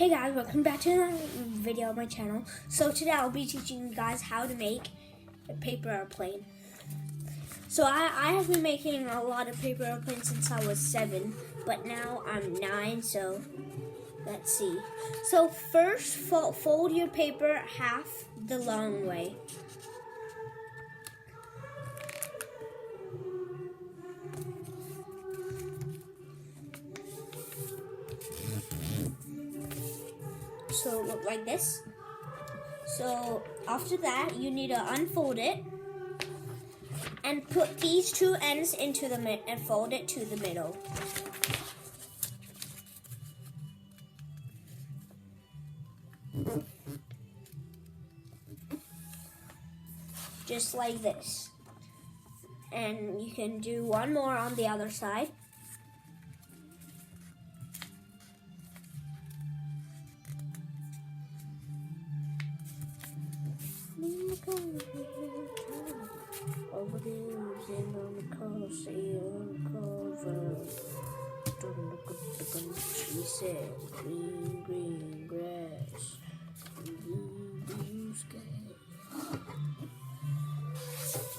Hey guys, welcome back to another video on my channel. So today I'll be teaching you guys how to make a paper airplane. So I have been making a lot of paper airplanes since I was 7, but now I'm 9, so let's see. So first, fold your paper half the long way. So look like this. So after that, you need to unfold it and put these two ends into the middle and fold it to the middle. Just like this. And you can do one more on the other side. Over the ocean on the coast, on the cover. Don't look at the country, said green, green grass, blue sky.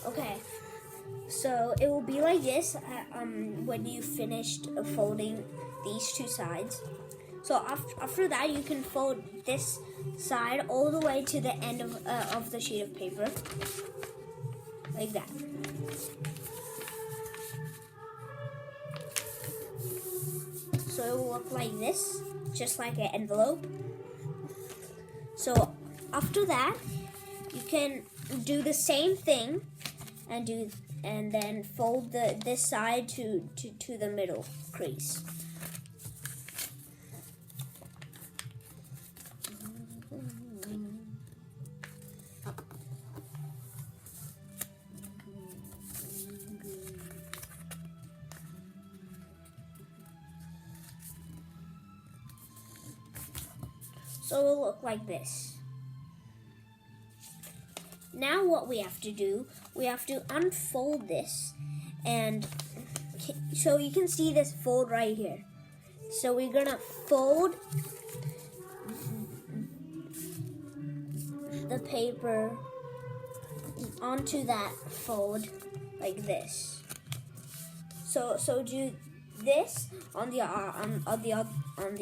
Okay, so it will be like this when you finished folding these two sides. So after that, you can fold this side all the way to the end of the sheet of paper, like that. So it will look like this, just like an envelope. So after that, you can do the same thing and then fold this side to the middle crease. So it will look like this. Now what we have to do, we have to unfold this, and so you can see this fold right here. So we're gonna fold the paper onto that fold like this. So do this on the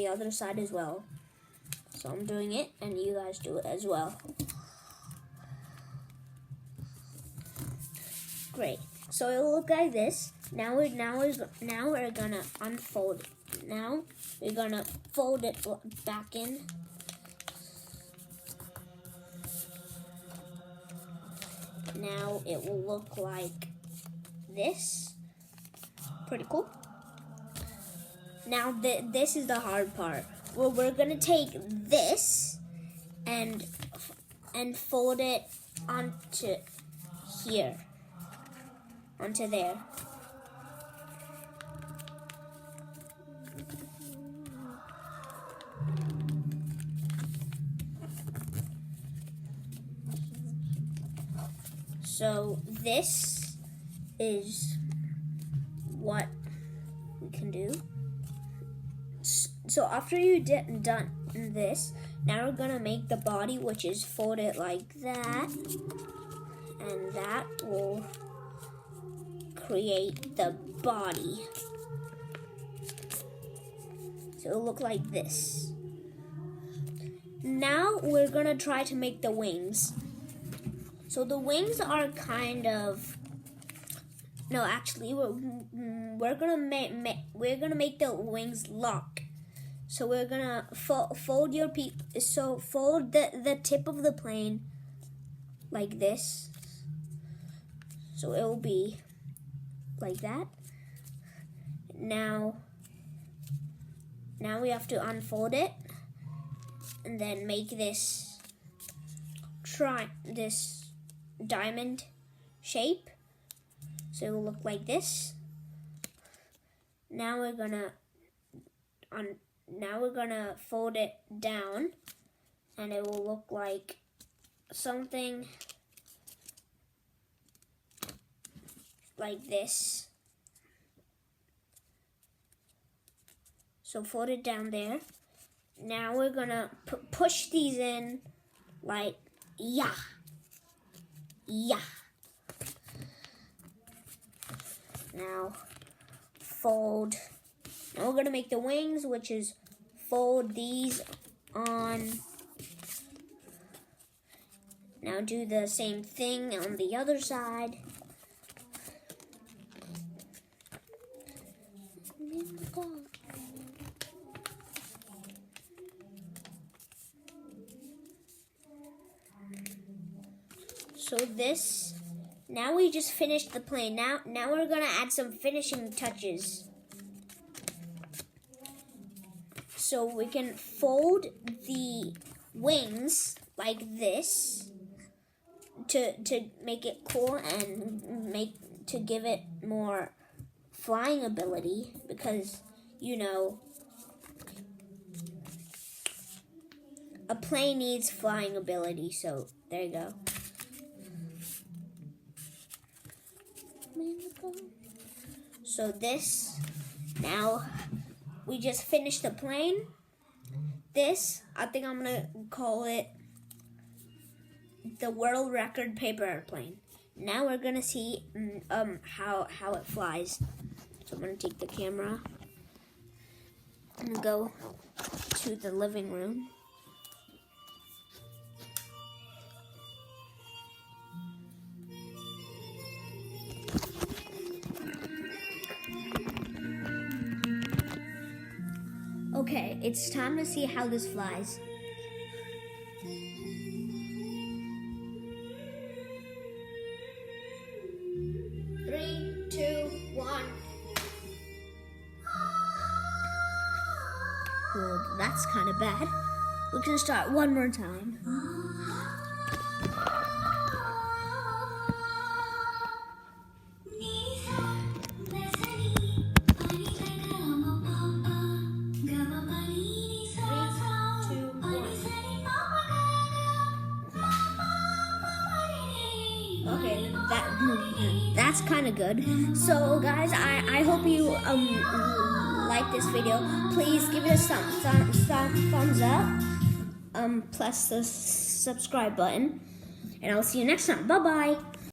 other side as well. So I'm doing it, and you guys do it as well. Great. So it'll look like this. Now we're gonna unfold it. Now we're gonna fold it back in. Now it will look like this. Pretty cool. Now this is the hard part. Well, we're gonna take this and fold it onto here, onto there. So this is what we can do. So after you done this, now we're gonna make the body, which is folded like that, and that will create the body. So it'll look like this. Now we're gonna try to make the wings. So the wings are kind of, no, actually we're gonna make the wings lock. So we're gonna fold fold the tip of the plane like this. So it will be like that. Now we have to unfold it and then make this diamond shape. So it will look like this. Now we're gonna fold it down, and it will look like something like this. So fold it down there. Now we're gonna push these in like, yeah. Now fold. Now we're gonna make the wings, which is fold these on. Now do the same thing on the other side. So this, now we just finished the plane. Now we're gonna add some finishing touches. So we can fold the wings like this to make it cool and to give it more flying ability, because you know a plane needs flying ability. So there you go. So this, now we just finished the plane. This, I think I'm gonna call it the world record paper airplane. Now we're gonna see how it flies. So I'm gonna take the camera and go to the living room. Okay, it's time to see how this flies. 3, 2, 1. Well, that's kind of bad. We're gonna start one more time. Okay, that's kind of good. So guys, I hope you like this video. Please give it a thumbs up, plus the subscribe button, and I'll see you next time. Bye bye.